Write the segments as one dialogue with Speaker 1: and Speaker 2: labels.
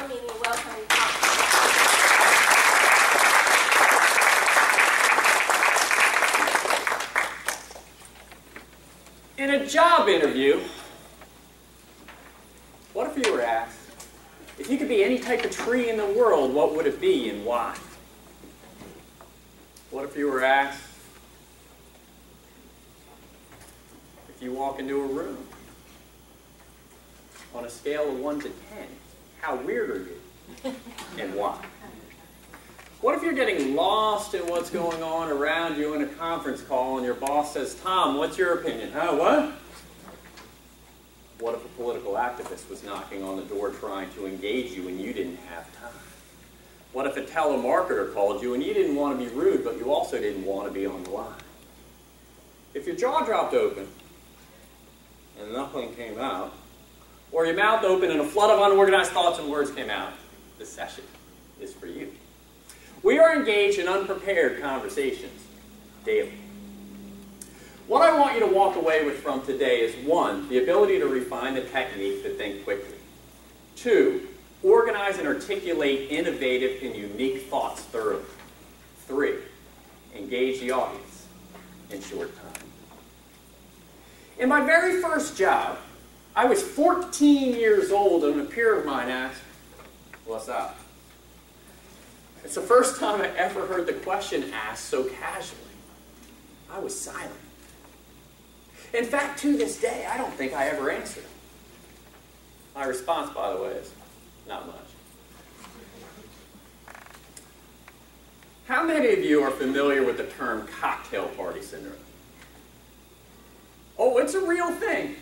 Speaker 1: join me in welcoming Tom.
Speaker 2: In a job interview, what if you were asked, if you could be any type of tree in the world, what would it be and why? What if you were asked, if you walk into a room, on a scale of 1 to 10, how weird are you and why? What if you're getting lost in what's going on around you in a conference call and your boss says, Tom, what's your opinion? Huh, what? What if a political activist was knocking on the door trying to engage you and you didn't have time? What if a telemarketer called you and you didn't want to be rude, but you also didn't want to be on the line? If your jaw dropped open and nothing came out, or your mouth opened and a flood of unorganized thoughts and words came out, this session is for you. We are engaged in unprepared conversations daily. What I want you to walk away with from today is 1, the ability to refine the technique to think quickly. 2, organize and articulate innovative and unique thoughts thoroughly. 3, engage the audience in short time. In my very first job, I was 14 years old and a peer of mine asked, "What's up?" It's the first time I ever heard the question asked so casually. I was silent. In fact, to this day, I don't think I ever answered. My response, by the way, is not much. How many of you are familiar with the term cocktail party syndrome? Oh, it's a real thing.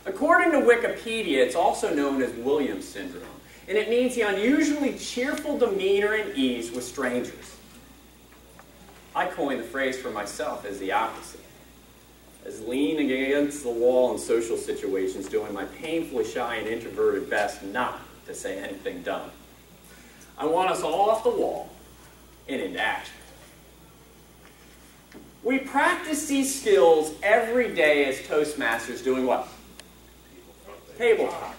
Speaker 2: According to Wikipedia, it's also known as Williams syndrome, and it means the unusually cheerful demeanor and ease with strangers. I coined the phrase for myself as the opposite, as leaning against the wall in social situations, doing my painfully shy and introverted best not to say anything dumb. I want us all off the wall and into action. We practice these skills every day as Toastmasters doing what? Tabletop.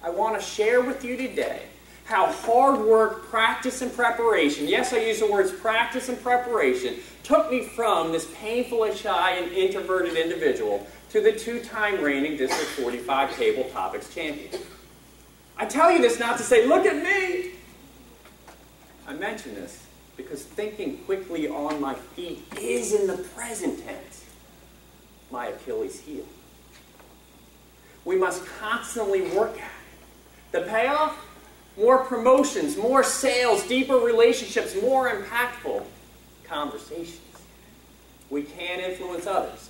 Speaker 2: I want to share with you today how hard work, practice, and preparation, yes, I use the words practice and preparation, took me from this painfully shy and introverted individual to the 2-time reigning District 45 Table Topics champion. I tell you this not to say, look at me. I mention this because thinking quickly on my feet is, in the present tense, my Achilles heel. We must constantly work at it. The payoff? More promotions, more sales, deeper relationships, more impactful conversations. We can influence others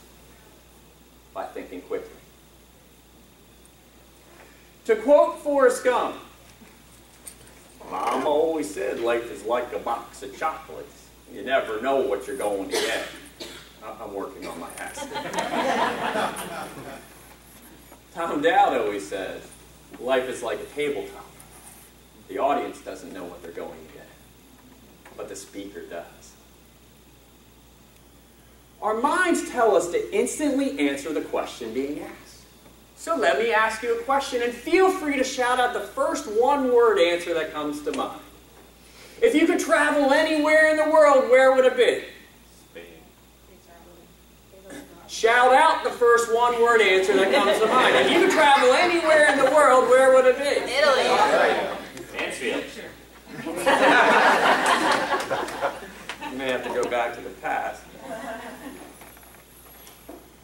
Speaker 2: by thinking quickly. To quote Forrest Gump, Mom always said life is like a box of chocolates. You never know what you're going to get. I'm working on my accent. Tom Dowd always says, life is like a tabletop. The audience doesn't know what they're going to get, but the speaker does. Our minds tell us to instantly answer the question being asked. So let me ask you a question, and feel free to shout out the first one-word answer that comes to mind. If you could travel anywhere in the world, where would it be? Shout out the first one-word answer that comes to mind. If you could travel anywhere in the world, where would it be?
Speaker 1: Italy.
Speaker 2: Mansfield. You may have to go back to the past.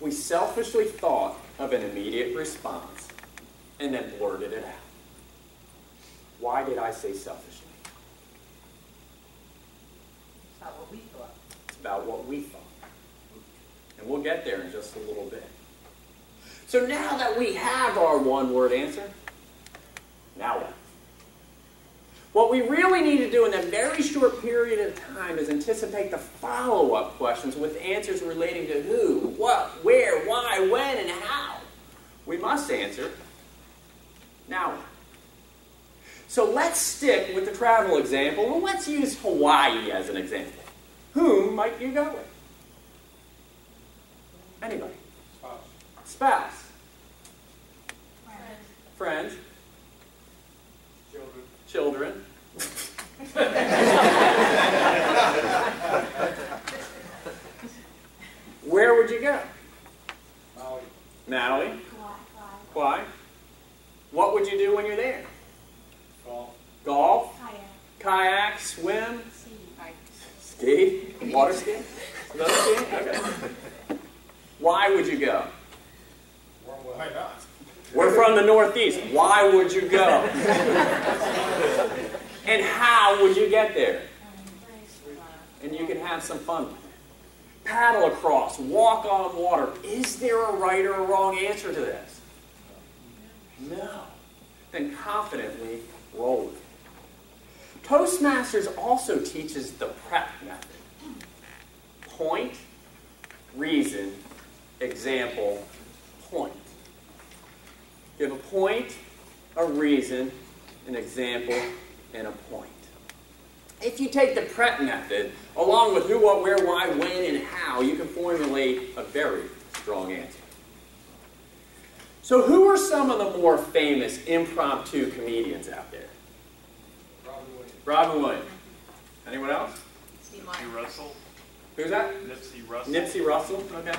Speaker 2: We selfishly thought of an immediate response and then blurted it out. Why did I say selfishly?
Speaker 3: It's not what we thought.
Speaker 2: It's about what we thought. And we'll get there in just a little bit. So now that we have our one-word answer, now what? What we really need to do in that very short period of time is anticipate the follow-up questions with answers relating to who, what, where, why, when, and how. We must answer, now what? So let's stick with the travel example, and let's use Hawaii as an example. Whom might you go with? Anybody? Spouse.
Speaker 1: Friends.
Speaker 2: Friends. children. Where would you go?
Speaker 4: Maui.
Speaker 2: Maui? Why? What would you do when you're there?
Speaker 4: Golf.
Speaker 2: Golf?
Speaker 1: Kayak.
Speaker 2: Kayak? Swim?
Speaker 1: Ski.
Speaker 2: Ski? Water ski? Another ski? Okay. Why would you go?
Speaker 4: Why not?
Speaker 2: We're from the Northeast. Why would you go? And how would you get there? And you can have some fun with it. Paddle across, walk on water. Is there a right or a wrong answer to this? No. Then confidently roll with it. Toastmasters also teaches the PREP method. Point, reason, example, point. Give a point, a reason, an example, and a point. If you take the PREP method, along with who, what, where, why, when, and how, you can formulate a very strong answer. So who are some of the more famous impromptu comedians out there?
Speaker 4: Robin Williams.
Speaker 2: Robin Williams. Anyone else?
Speaker 1: Steve
Speaker 5: Russell.
Speaker 2: Who's that?
Speaker 5: Nipsey Russell.
Speaker 2: Nipsey Russell? Okay.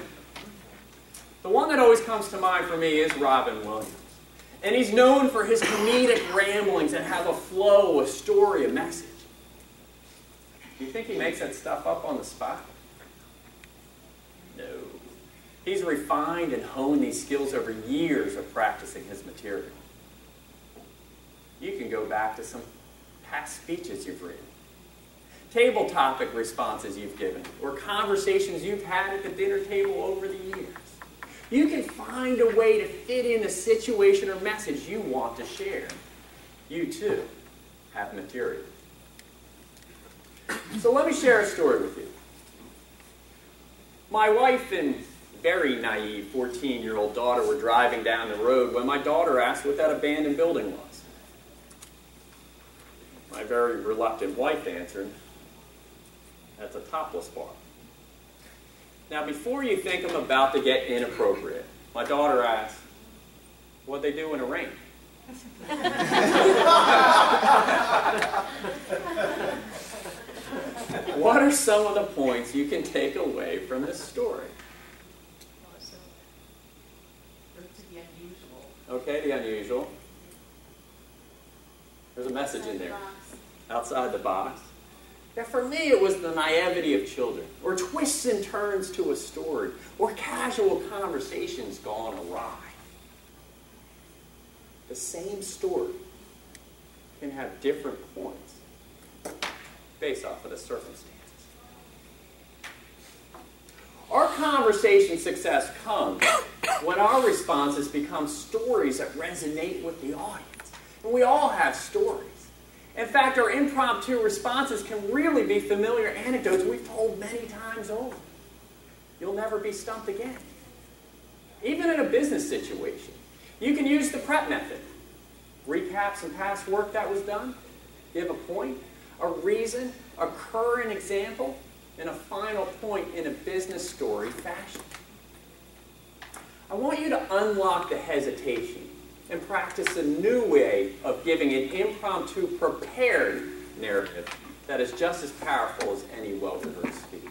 Speaker 2: The one that always comes to mind for me is Robin Williams. And he's known for his comedic ramblings that have a flow, a story, a message. Do you think he makes that stuff up on the spot? No. He's refined and honed these skills over years of practicing his material. You can go back to some past speeches you've written, table topic responses you've given, or conversations you've had at the dinner table over the years. You can find a way to fit in a situation or message you want to share. You too have material. So let me share a story with you. My wife and very naive 14-year-old daughter were driving down the road when my daughter asked what that abandoned building was. My very reluctant wife answered, "That's a topless bar." Now, before you think I'm about to get inappropriate, my daughter asked, "What'd they do in the rain?" What are some of the points you can take away from this story?
Speaker 3: The unusual.
Speaker 2: Okay, the unusual. There's a message in there. Outside the box. Yeah, for me, it was the naivety of children, or twists and turns to a story, or casual conversations gone awry. The same story can have different points based off of the circumstances. Our conversation success comes when our responses become stories that resonate with the audience. And we all have stories. In fact, our impromptu responses can really be familiar anecdotes we've told many times over. You'll never be stumped again. Even in a business situation, you can use the PREP method. Recap some past work that was done, give a point, a reason, a current example, and a final point in a business story fashion. I want you to unlock the hesitation and practice a new way of giving an impromptu prepared narrative that is just as powerful as any well-rehearsed speech.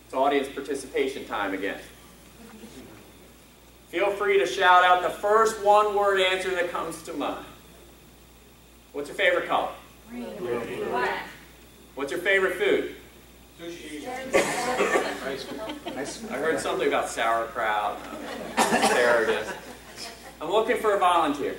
Speaker 2: It's audience participation time again. Feel free to shout out the first one-word answer that comes to mind. What's your favorite color?
Speaker 1: Green.
Speaker 3: Black.
Speaker 2: What's your favorite food?
Speaker 4: Sushi.
Speaker 2: I heard something about sauerkraut, asparagus. I'm looking for a volunteer.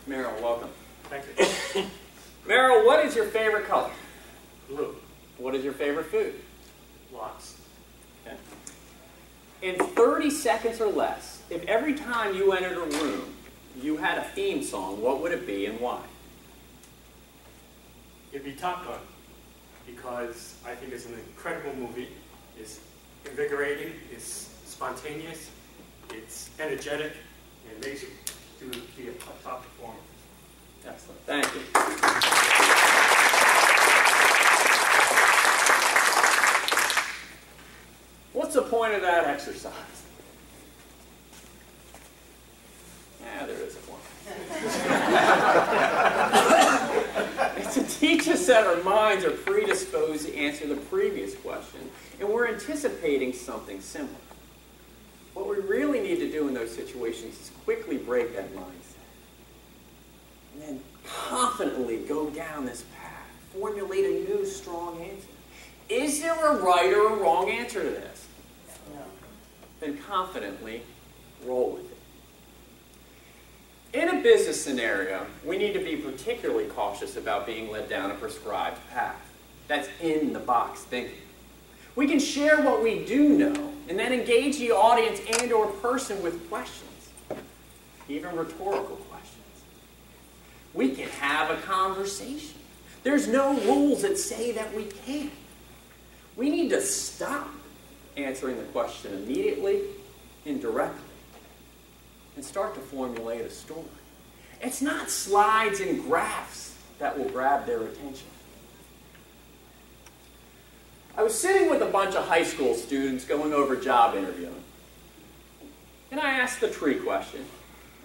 Speaker 2: Meryl, welcome.
Speaker 4: Thank you.
Speaker 2: Meryl, what is your favorite color?
Speaker 4: Blue.
Speaker 2: What is your favorite food?
Speaker 4: Lots.
Speaker 2: Okay. In 30 seconds or less, if every time you entered a room you had a theme song, what would it be and why?
Speaker 4: It'd be Top Gun, because I think it's an incredible movie. It's invigorating, it's spontaneous, it's energetic, and it makes you be a top performer.
Speaker 2: Excellent. Thank you. What's the point of that exercise? Yeah, there is a point. It's to teach us that our minds are predisposed to answer the previous question, and we're anticipating something similar. What we really need to do in those situations is quickly break that mindset, and then confidently go down this path, formulate a new, strong answer. Is there a right or a wrong answer to this? No. Then confidently roll with it. In a business scenario, we need to be particularly cautious about being led down a prescribed path. That's in-the-box thinking. We can share what we do know, and then engage the audience and or person with questions, even rhetorical questions. We can have a conversation. There's no rules that say that we can't. We need to stop answering the question immediately, indirectly, and start to formulate a story. It's not slides and graphs that will grab their attention. I was sitting with a bunch of high school students going over job interviewing. And I asked the tree question.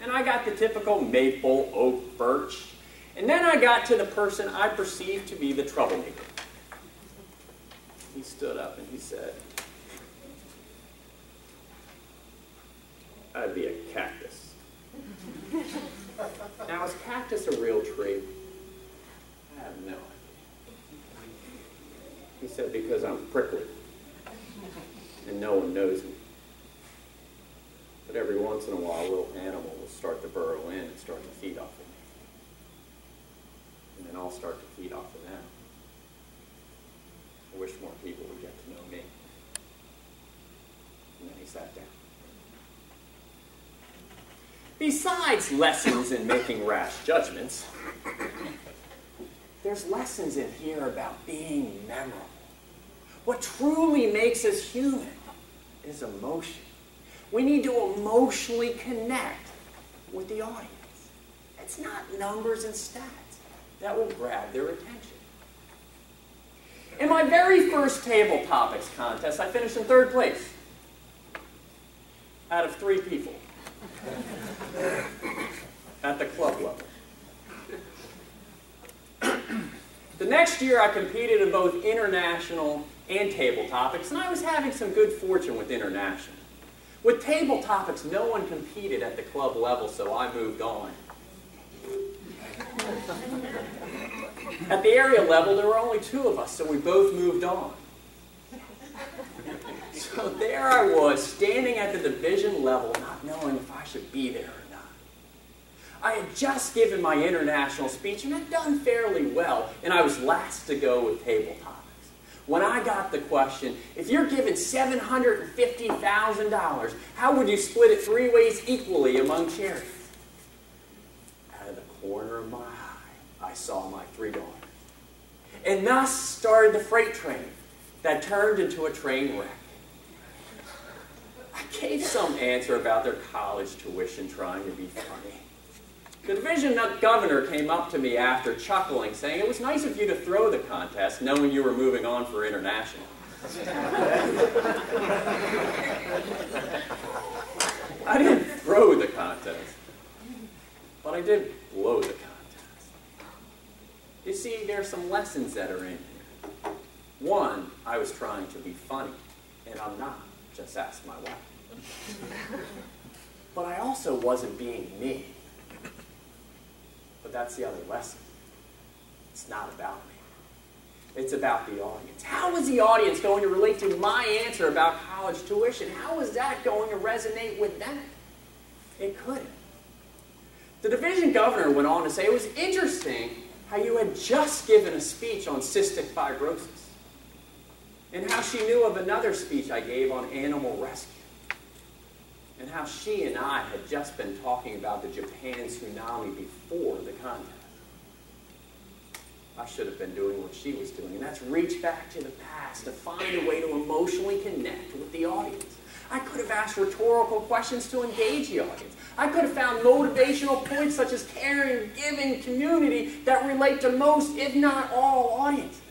Speaker 2: And I got the typical maple, oak, birch. And then I got to the person I perceived to be the troublemaker. He stood up and he said, "I'd be a cactus." Now, is cactus a real tree? I have no idea. He said, "Because I'm prickly, and no one knows me. But every once in a while, a little animal will start to burrow in and start to feed off of me. And then I'll start to feed off of them. I wish more people would get to know me." And then he sat down. Besides lessons in making rash judgments, there's lessons in here about being memorable. What truly makes us human is emotion. We need to emotionally connect with the audience. It's not numbers and stats that will grab their attention. In my very first table topics contest, I finished in 3rd place out of 3 people at the club level. The next year, I competed in both international and table topics, and I was having some good fortune with international. With table topics, no one competed at the club level, so I moved on. At the area level, there were only 2 of us, so we both moved on. So there I was, standing at the division level, not knowing if I should be there or not. I had just given my international speech and had done fairly well, and I was last to go with table topics. When I got the question, if you're given $750,000, how would you split it 3 ways equally among charities? Out of the corner of my eye, I saw my 3 daughters. And thus started the freight train that turned into a train wreck. I gave some answer about their college tuition, trying to be funny. The division governor came up to me after, chuckling, saying, "It was nice of you to throw the contest, knowing you were moving on for international." I didn't throw the contest, but I did blow the contest. You see, there are some lessons that are in here. 1, I was trying to be funny, and I'm not. Just ask my wife. But I also wasn't being me. But that's the other lesson. It's not about me. It's about the audience. How is the audience going to relate to my answer about college tuition? How is that going to resonate with them? It couldn't. The division governor went on to say, "It was interesting how you had just given a speech on cystic fibrosis, and how she knew of another speech I gave on animal rescue, and how she and I had just been talking about the Japan tsunami before the contest." I should have been doing what she was doing, and that's reach back to the past to find a way to emotionally connect with the audience. I could have asked rhetorical questions to engage the audience. I could have found motivational points such as caring, giving, community that relate to most, if not all, audiences.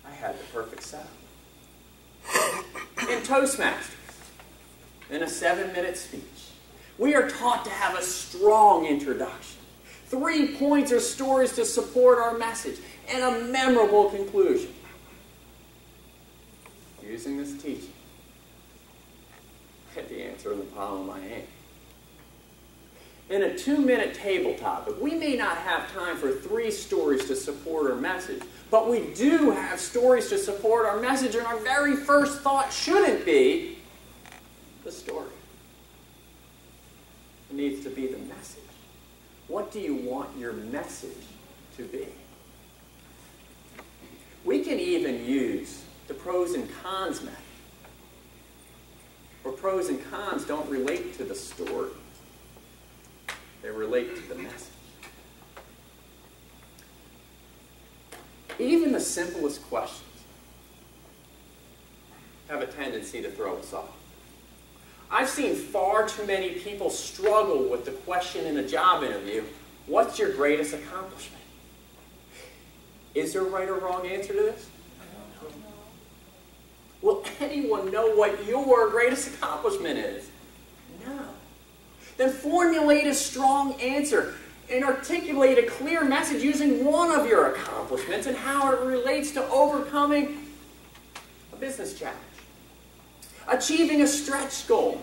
Speaker 2: I had the perfect setup. In Toastmasters, in a 7-minute speech, we are taught to have a strong introduction, 3 points or stories to support our message, and a memorable conclusion. Using this teaching, I had the answer in the palm of my hand. In a 2-minute table topic, we may not have time for 3 stories to support our message, but we do have stories to support our message, and our very first thought shouldn't be the story. It needs to be the message. What do you want your message to be? We can even use the pros and cons method, where pros and cons don't relate to the story. They relate to the message. Even the simplest questions have a tendency to throw us off. I've seen far too many people struggle with the question in a job interview, what's your greatest accomplishment? Is there a right or wrong answer to this? Will anyone know what your greatest accomplishment is? No. Then formulate a strong answer and articulate a clear message using one of your accomplishments and how it relates to overcoming a business challenge, achieving a stretch goal,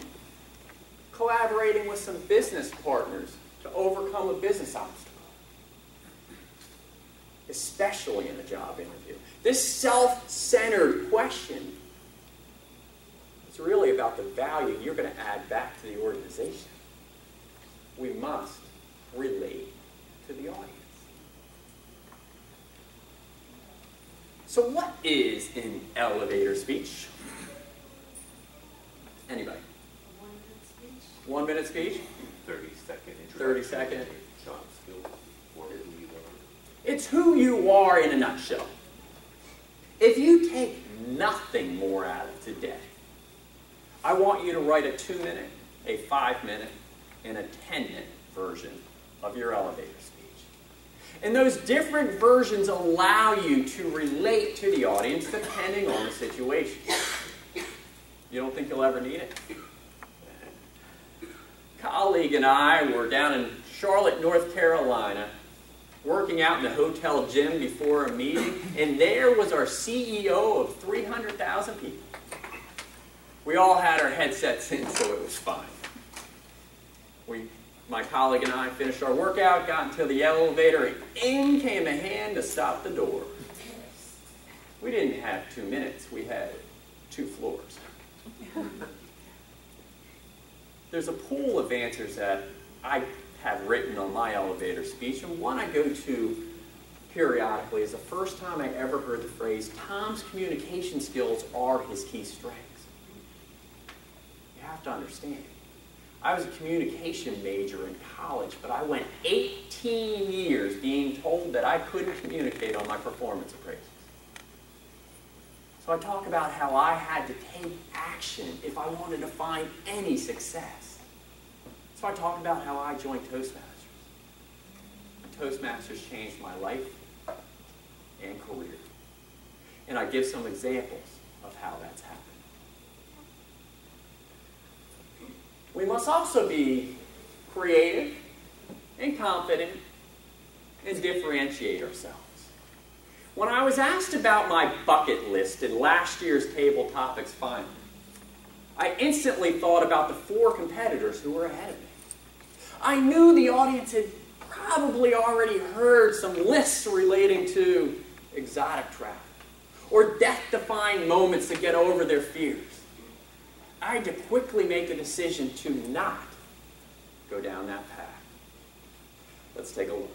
Speaker 2: collaborating with some business partners to overcome a business obstacle, especially in a job interview. This self-centered question is really about the value you're going to add back to the organization. We must relate to the audience. So what is an elevator speech? Anybody?
Speaker 1: 1-minute speech.
Speaker 2: 1-minute speech?
Speaker 5: 30-second introduction.
Speaker 2: 30-second.
Speaker 5: Job skills, or who you are.
Speaker 2: It's who you are in a nutshell. If you take nothing more out of today, I want you to write a 2-minute, a 5-minute, and a 10-minute version of your elevator speech. And those different versions allow you to relate to the audience depending on the situation. You don't think you'll ever need it? Colleague and I were down in Charlotte, North Carolina, working out in the hotel gym before a meeting, and there was our CEO of 300,000 people. We all had our headsets in, so it was fine. My colleague and I finished our workout, got into the elevator, and in came a hand to stop the door. We didn't have 2 minutes, we had 2 floors. There's a pool of answers that I have written on my elevator speech, and one I go to periodically is the first time I ever heard the phrase, Tom's communication skills are his key strengths. You have to understand, I was a communication major in college, but I went 18 years being told that I couldn't communicate on my performance appraisals. So I talk about how I had to take action if I wanted to find any success. So I talk about how I joined Toastmasters. And Toastmasters changed my life and career. And I give some examples of how that's happened. We must also be creative and confident and differentiate ourselves. When I was asked about my bucket list in last year's Table Topics final, I instantly thought about the 4 competitors who were ahead of me. I knew the audience had probably already heard some lists relating to exotic travel or death-defying moments to get over their fears. I had to quickly make a decision to not go down that path. Let's take a look.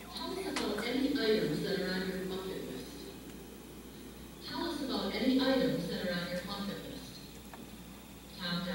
Speaker 6: Tell us about any items that are on your bucket list. Tell us about any items that are on your bucket list. Tom Dowd.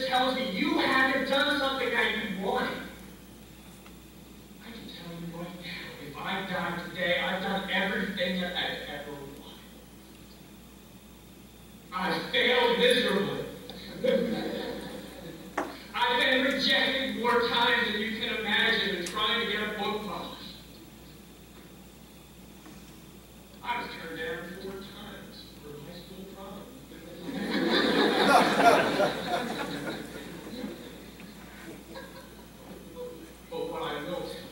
Speaker 7: tells me you haven't done something that you wanted. I can tell you right now, if I die today, I've done everything that I've ever wanted. I failed miserably. I've been rejected more times than you can imagine in trying to get a book published. I was turned down 4 times for high school prom. But what I will tell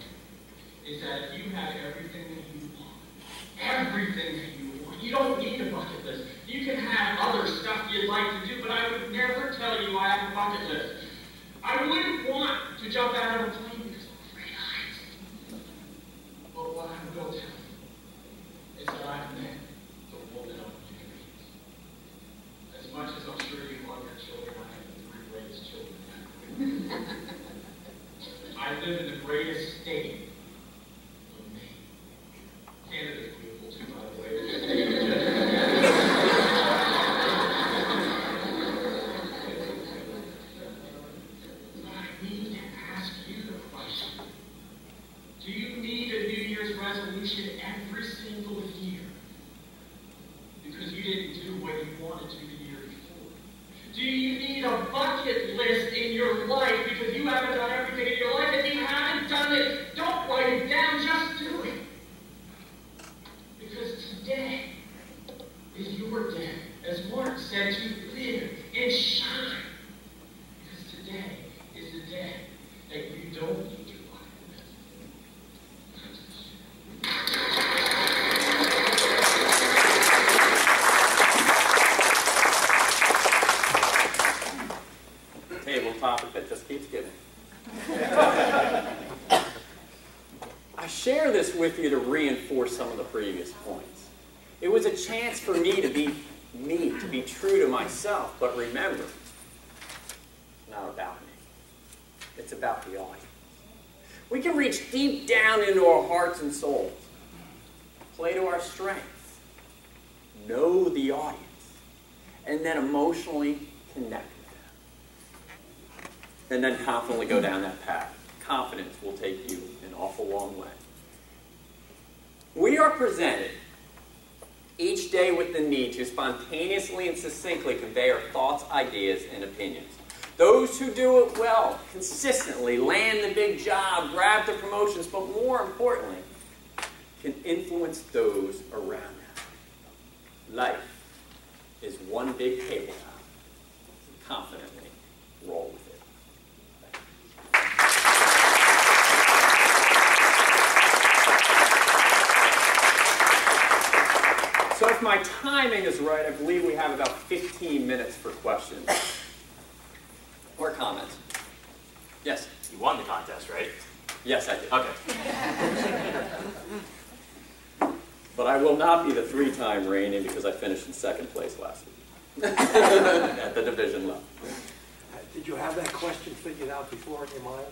Speaker 7: you is that if you have everything that you want, you don't need a bucket list. You can have other stuff you'd like to do, but I would never tell you I have a bucket list. I wouldn't want to jump out of a plane because I'm afraid of heights. But what I will tell you is that I've met the woman of my dreams. As much as I'm sure you love your children, I have the 3 greatest children ever. I live in the greatest state of Maine. Canada's beautiful too, by the way. Do you need a New Year's resolution every single year because you didn't do what you wanted to the year before? Do you need a bucket list in your life because you haven't done everything in your life? If you haven't done it, don't write it down, just do it. Because today is your day. As Mark said, to live and shine. Because today is the day that you don't need to.
Speaker 2: Table topic that just keeps giving. I share this with you to reinforce some of the previous points. It was a chance for me, to be true to myself, but remember, it's not about me. It's about the audience. We can reach deep down into our hearts and souls, play to our strengths, know the audience, and then emotionally connect with them. And then confidently go down that path. Confidence will take you an awful long way. We are presented each day with the need to spontaneously and succinctly convey our thoughts, ideas, and opinions. Those who do it well, consistently, land the big job, grab the promotions, but more importantly, can influence those around them. Life is one big tabletop. Confidently roll with it. So if my timing is right, I believe we have about 15 minutes for questions. Or comments. Yes?
Speaker 8: You won the contest, right?
Speaker 2: Yes, I did.
Speaker 8: Okay.
Speaker 2: But I will not be the 3-time reigning because I finished in 2nd place last week at the division level.
Speaker 9: Did you have that question figured out before in your mind?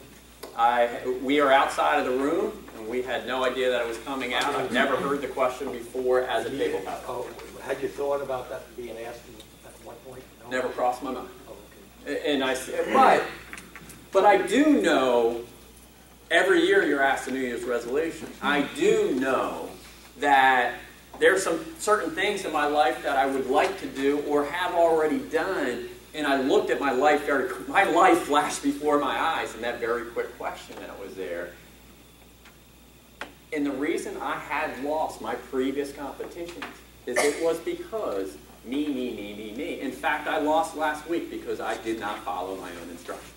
Speaker 2: We are outside of the room, and we had no idea that it was coming out. I've never heard the question before as a tabletop.
Speaker 9: Oh, had you thought about that being asked at one point? No?
Speaker 2: Never crossed my mind.
Speaker 9: Oh, okay.
Speaker 2: And I said, but I do know every year you're asked a New Year's resolution. I do know that there's some certain things in my life that I would like to do or have already done, and I looked at my life my life flashed before my eyes, and that very quick question that was there. And the reason I had lost my previous competitions is it was because me. In fact, I lost last week because I did not follow my own instructions.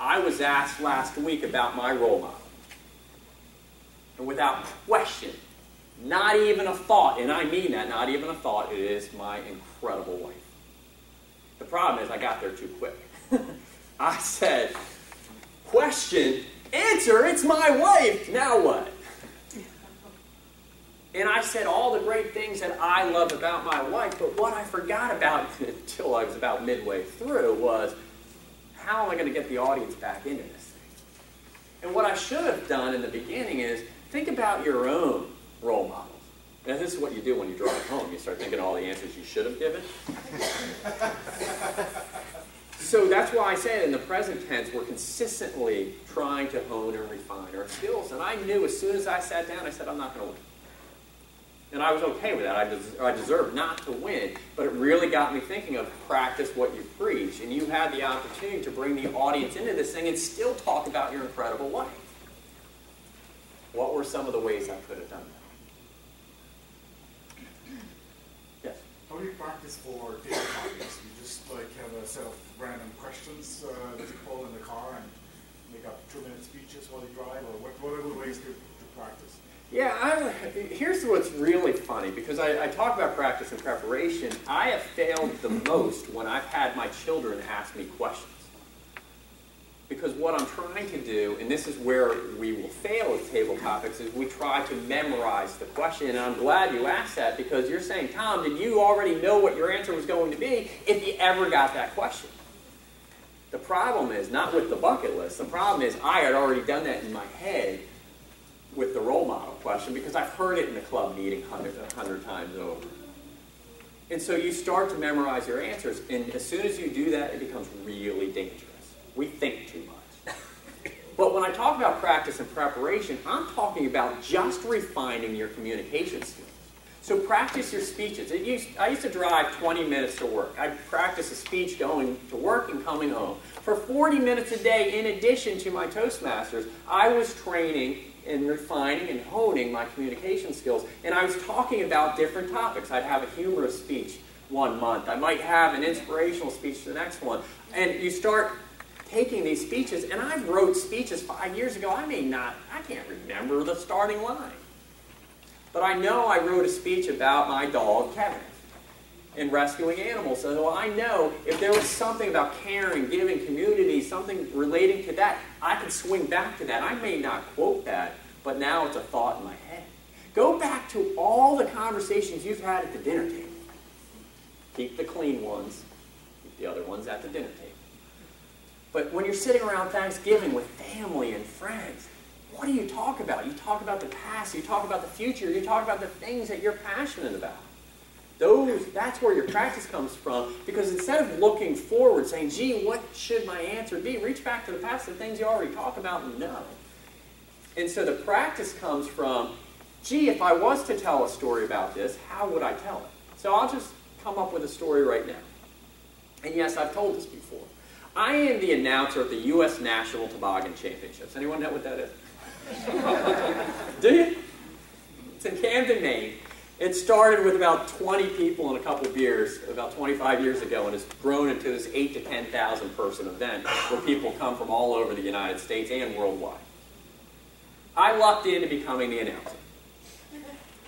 Speaker 2: I was asked last week about my role model. And without question, not even a thought, and I mean that, not even a thought, it is my incredible wife. The problem is I got there too quick. I said, question, answer, it's my wife, now what? And I said all the great things that I love about my wife, but what I forgot about until I was about midway through was, how am I going to get the audience back into this thing? And what I should have done in the beginning is, think about your own role models. And this is what you do when you drive home. You start thinking of all the answers you should have given. so that's why I said in the present tense, we're consistently trying to hone and refine our skills. And I knew as soon as I sat down, I said, I'm not going to win. And I was okay with that. I deserved not to win. But it really got me thinking of practice what you preach. And you had the opportunity to bring the audience into this thing and still talk about your incredible life. What were some of the ways I could have done that? Yes?
Speaker 10: How do you practice for table topics? You just like have a set of random questions that you pull in the car and make up 2-minute speeches while you drive, or what are the ways to practice?
Speaker 2: Yeah, here's what's really funny, because I talk about practice and preparation. I have failed the most when I've had my children ask me questions. Because what I'm trying to do, and this is where we will fail with table topics, is we try to memorize the question. And I'm glad you asked that, because you're saying, Tom, did you already know what your answer was going to be if you ever got that question? The problem is not with the bucket list. The problem is I had already done that in my head with the role model question, because I've heard it in the club meeting 100 times over. And so you start to memorize your answers, and as soon as you do that, it becomes really dangerous. We think too much. But when I talk about practice and preparation, I'm talking about just refining your communication skills. So practice your speeches. I used to drive 20 minutes to work. I'd practice a speech going to work and coming home. For 40 minutes a day, in addition to my Toastmasters, I was training and refining and honing my communication skills. And I was talking about different topics. I'd have a humorous speech one month. I might have an inspirational speech the next one. And you start taking these speeches, and I wrote speeches 5 years ago. I can't remember the starting line. But I know I wrote a speech about my dog, Kevin, and rescuing animals. So I know if there was something about caring, giving, community, something relating to that, I could swing back to that. I may not quote that, but now it's a thought in my head. Go back to all the conversations you've had at the dinner table. Keep the clean ones, keep the other ones at the dinner table. But when you're sitting around Thanksgiving with family and friends, what do you talk about? You talk about the past, you talk about the future, you talk about the things that you're passionate about. That's where your practice comes from, because instead of looking forward, saying, gee, what should my answer be? Reach back to the past, the things you already talk about and know. And so the practice comes from, gee, if I was to tell a story about this, how would I tell it? So I'll just come up with a story right now. And yes, I've told this before. I am the announcer at the U.S. National Toboggan Championships. Anyone know what that is? Do you? It's in Camden, Maine. It started with about 20 people and a couple beers about 25 years ago, and has grown into this 8,000 to 10,000 person event where people come from all over the United States and worldwide. I lucked into becoming the announcer.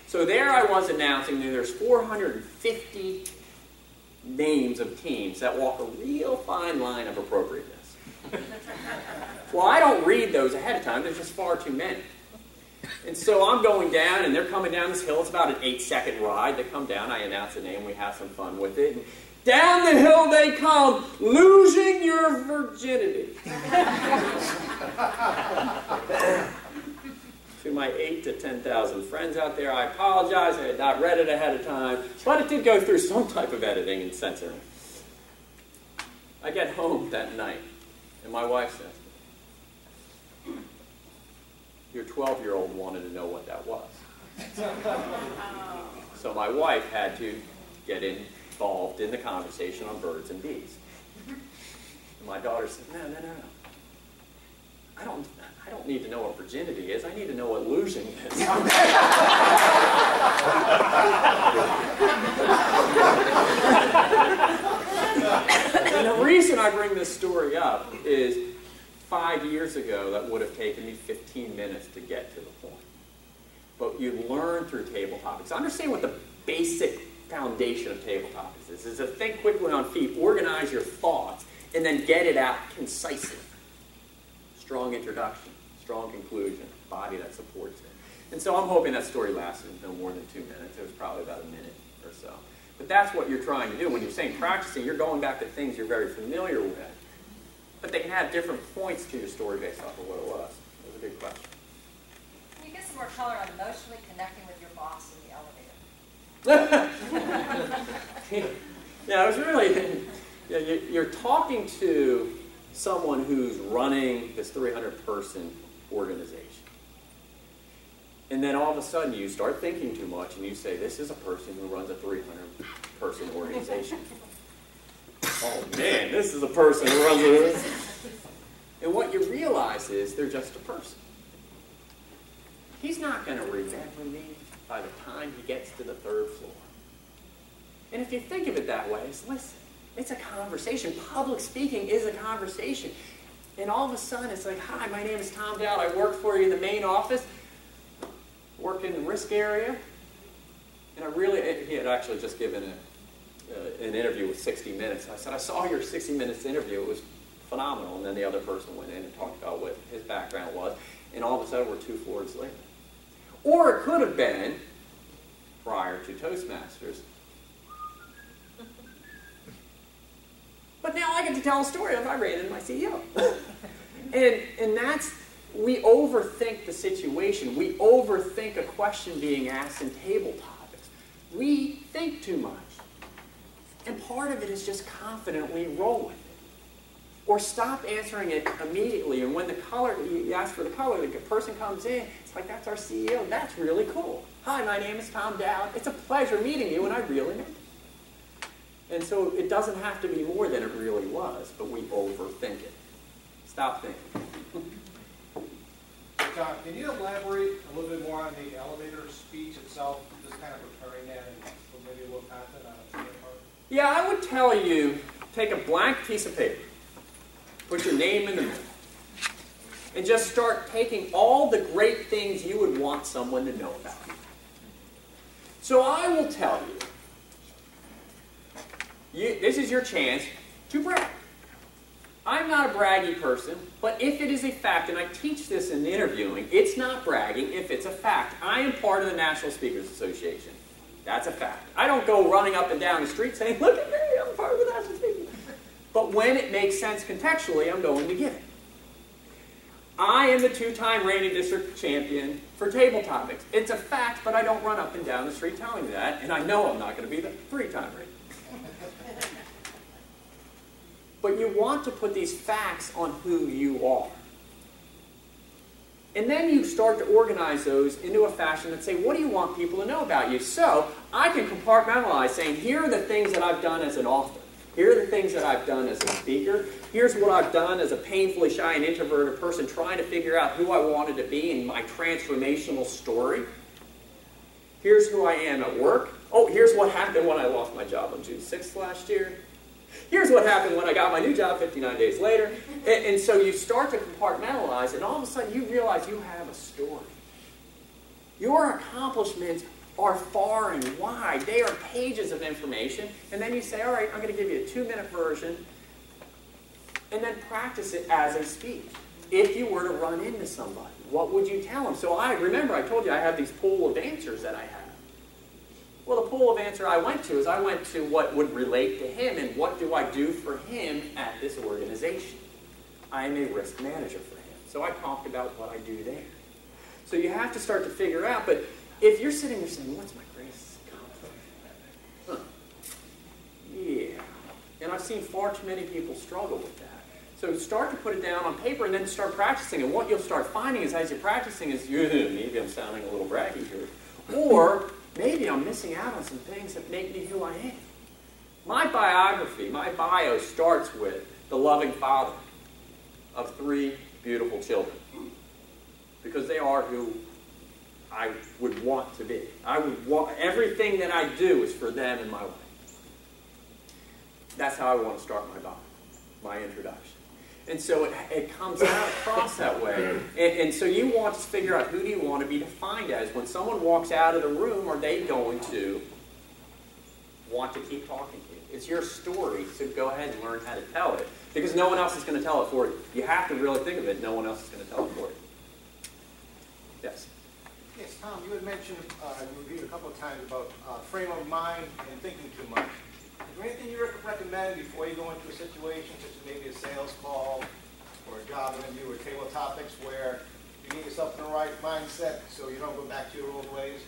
Speaker 2: So there I was announcing that there's 450 names of teams that walk a real fine line of appropriateness. Well, I don't read those ahead of time. There's just far too many. And so I'm going down, and they're coming down this hill. It's about an 8-second ride. They come down. I announce the name. We have some fun with it. And down the hill they come, losing your virginity. To my 8,000 to 10,000 friends out there, I apologize. I had not read it ahead of time. But it did go through some type of editing and censoring. I get home that night, and my wife says, your 12-year-old wanted to know what that was. So my wife had to get involved in the conversation on birds and bees. And my daughter said, no. I don't need to know what virginity is. I need to know what losing is. And the reason I bring this story up is 5 years ago, that would have taken me 15 minutes to get to the point. But you learn through table topics. Understand what the basic foundation of table topics is to think quickly on feet, organize your thoughts, and then get it out concisely. Strong introduction, strong conclusion, body that supports it. And so I'm hoping that story lasted no more than 2 minutes. It was probably about a minute or so. But that's what you're trying to do. When you're saying practicing, you're going back to things you're very familiar with. But they can have different points to your story based off of what it was. It was a good question.
Speaker 1: Can you get some more color on emotionally connecting with your boss in the elevator?
Speaker 2: Yeah, it was really, Yeah, you're talking to someone who's running this 300-person organization. And then all of a sudden you start thinking too much and you say, this is a person who runs a 300-person organization. Oh man, this is a person who runs a... And what you realize is they're just a person. He's not going to remember me by the time he gets to the 3rd floor. And if you think of it that way, it's, listen, it's a conversation. Public speaking is a conversation. And all of a sudden it's like, hi, my name is Tom Dowd. I work for you in the main office. Work in the risk area. And he had actually just given an interview with 60 Minutes. I said, I saw your 60 Minutes interview. It was phenomenal. And then the other person went in and talked about what his background was. And all of a sudden we're 2 floors later. Or it could have been, prior to Toastmasters, but now I get to tell a story of I ran into my CEO. and that's, we overthink the situation. We overthink a question being asked in table topics. We think too much. And part of it is just confidently roll with it. Or stop answering it immediately. And when you ask for the color, the person comes in, it's like, that's our CEO. That's really cool. Hi, my name is Tom Dowd. It's a pleasure meeting you, and I really meant it. And so it doesn't have to be more than it really was, but we overthink it. Stop thinking.
Speaker 11: Tom, can you elaborate a little bit more on the elevator speech itself, just kind of preparing that and maybe a little content on it?
Speaker 2: Yeah, I would tell you, take a blank piece of paper, put your name in the middle, and just start taking all the great things you would want someone to know about you. So I will tell you, this is your chance to brag. I'm not a braggy person, but if it is a fact, and I teach this in interviewing, it's not bragging if it's a fact. I am part of the National Speakers Association. That's a fact. I don't go running up and down the street saying, look at me, I'm part of the National Speakers. But when it makes sense contextually, I'm going to give it. I am the 2-time reigning district champion for table topics. It's a fact, but I don't run up and down the street telling you that, and I know I'm not going to be the 3-time reigning. But you want to put these facts on who you are. And then you start to organize those into a fashion that say, what do you want people to know about you? So I can compartmentalize saying, here are the things that I've done as an author. Here are the things that I've done as a speaker. Here's what I've done as a painfully shy and introverted person trying to figure out who I wanted to be in my transformational story. Here's who I am at work. Oh, here's what happened when I lost my job on June 6th last year. Here's what happened when I got my new job 59 days later. And so you start to compartmentalize, and all of a sudden you realize you have a story. Your accomplishments are far and wide. They are pages of information. And then you say, all right, I'm going to give you a 2-minute version, and then practice it as a speech. If you were to run into somebody, what would you tell them? So I told you I have these pool of answers that I have. Well, the pool of answer I went to is I went to what would relate to him and what do I do for him at this organization. I am a risk manager for him. So I talked about what I do there. So you have to start to figure out, but if you're sitting there saying, what's my greatest accomplishment? Yeah. And I've seen far too many people struggle with that. So start to put it down on paper and then start practicing. And what you'll start finding is as you're practicing is, maybe I'm sounding a little braggy here. Or maybe I'm missing out on some things that make me who I am. My biography, my bio starts with the loving father of 3 beautiful children. Because they are who I would want to be. Everything that I do is for them and my wife. That's how I want to start my bio, my introduction. And so it comes out across that way. And so you want to figure out who do you want to be defined as. When someone walks out of the room, are they going to want to keep talking to you? It's your story, so go ahead and learn how to tell it. Because no one else is going to tell it for you. You have to really think of it. No one else is going to tell it for you. Yes?
Speaker 11: Yes, Tom, you had mentioned, you reviewed a couple of times about frame of mind and thinking too much. Is there anything you recommend before you go into a situation, such as maybe a sales call or a job interview or table topics, where you need yourself in the right mindset so you don't go back to your old ways?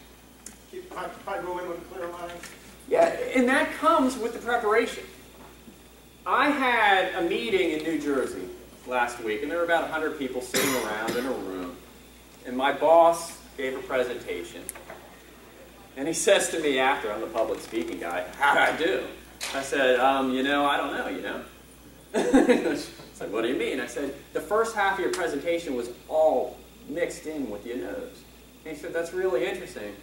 Speaker 11: Try to go in with a clear mind?
Speaker 2: Yeah, and that comes with the preparation. I had a meeting in New Jersey last week, and there were about 100 people sitting around in a room, and my boss gave a presentation. And he says to me after, I'm the public speaking guy, how'd I do? I said, you know, I don't know, you know. I said, what do you mean? I said, the first half of your presentation was all mixed in with your nose. And he said, that's really interesting.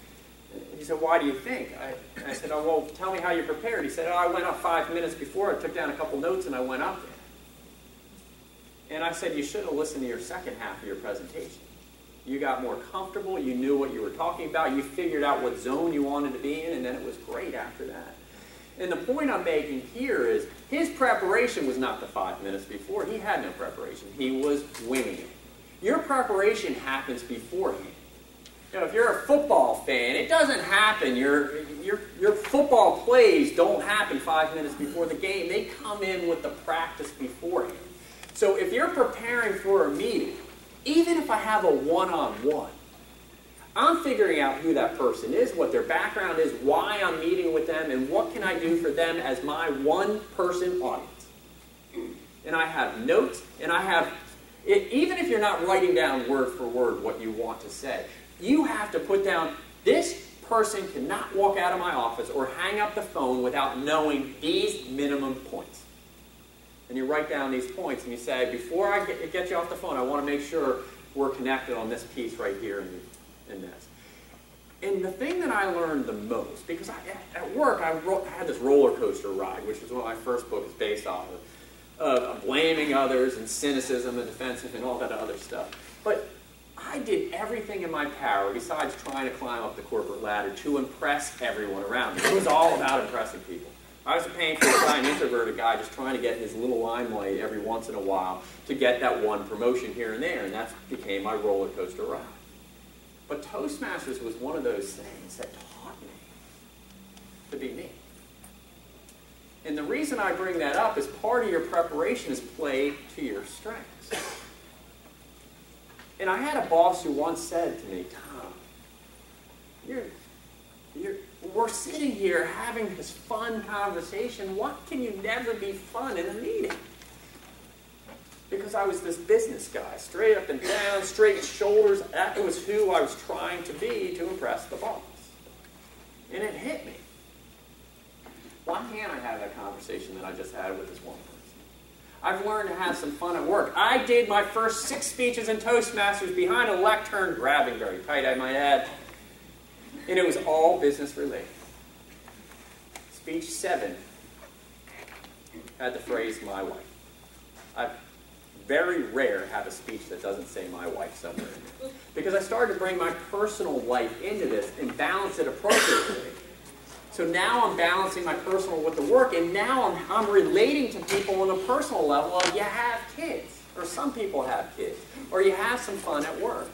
Speaker 2: He said, why do you think? I said, oh, well, tell me how you prepared. He said, oh, I went up 5 minutes before. I took down a couple notes and I went up there. And I said, you should have listened to your second half of your presentation. You got more comfortable. You knew what you were talking about. You figured out what zone you wanted to be in, and then it was great after that. And the point I'm making here is his preparation was not the 5 minutes before. He had no preparation. He was winging it. Your preparation happens beforehand. You know, if you're a football fan, it doesn't happen. Your football plays don't happen 5 minutes before the game. They come in with the practice beforehand. So if you're preparing for a meeting, even if I have a one-on-one, I'm figuring out who that person is, what their background is, why I'm meeting with them, and what can I do for them as my one-person audience. And I have notes, and I have, even if you're not writing down word for word what you want to say, you have to put down, this person cannot walk out of my office or hang up the phone without knowing these minimum points. And you write down these points and you say, before I get you off the phone, I want to make sure we're connected on this piece right here in this. And the thing that I learned the most, because at work I had this roller coaster ride, which is what my first book is based off of blaming others and cynicism and defensive and all that other stuff. But I did everything in my power besides trying to climb up the corporate ladder to impress everyone around me. It was all about impressing people. I was a painful guy, an introverted guy, just trying to get his little limelight every once in a while to get that one promotion here and there, and that became my roller coaster ride. But Toastmasters was one of those things that taught me to be me. And the reason I bring that up is part of your preparation is play to your strengths. And I had a boss who once said to me, Tom, we're sitting here having this fun conversation. What can you never be fun in a meeting? Because I was this business guy, straight up and down, straight shoulders. That was who I was trying to be to impress the boss. And it hit me. Why can't I have that conversation that I just had with this one person? I've learned to have some fun at work. I did my first 6 speeches in Toastmasters behind a lectern, grabbing very tight, I might add. And it was all business related. Speech 7 had the phrase, my wife. I very rare have a speech that doesn't say my wife somewhere in it. Because I started to bring my personal life into this and balance it appropriately. So now I'm balancing my personal with the work, and now I'm relating to people on a personal level of you have kids, or some people have kids, or you have some fun at work.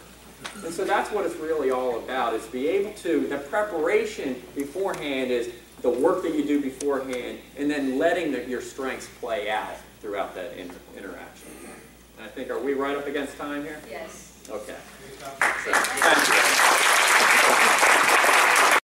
Speaker 2: And so that's what it's really all about, is be able to, the preparation beforehand is the work that you do beforehand, and then letting your strengths play out throughout that interaction. And I think, are we right up against time here?
Speaker 1: Yes.
Speaker 2: Okay. So, thank you.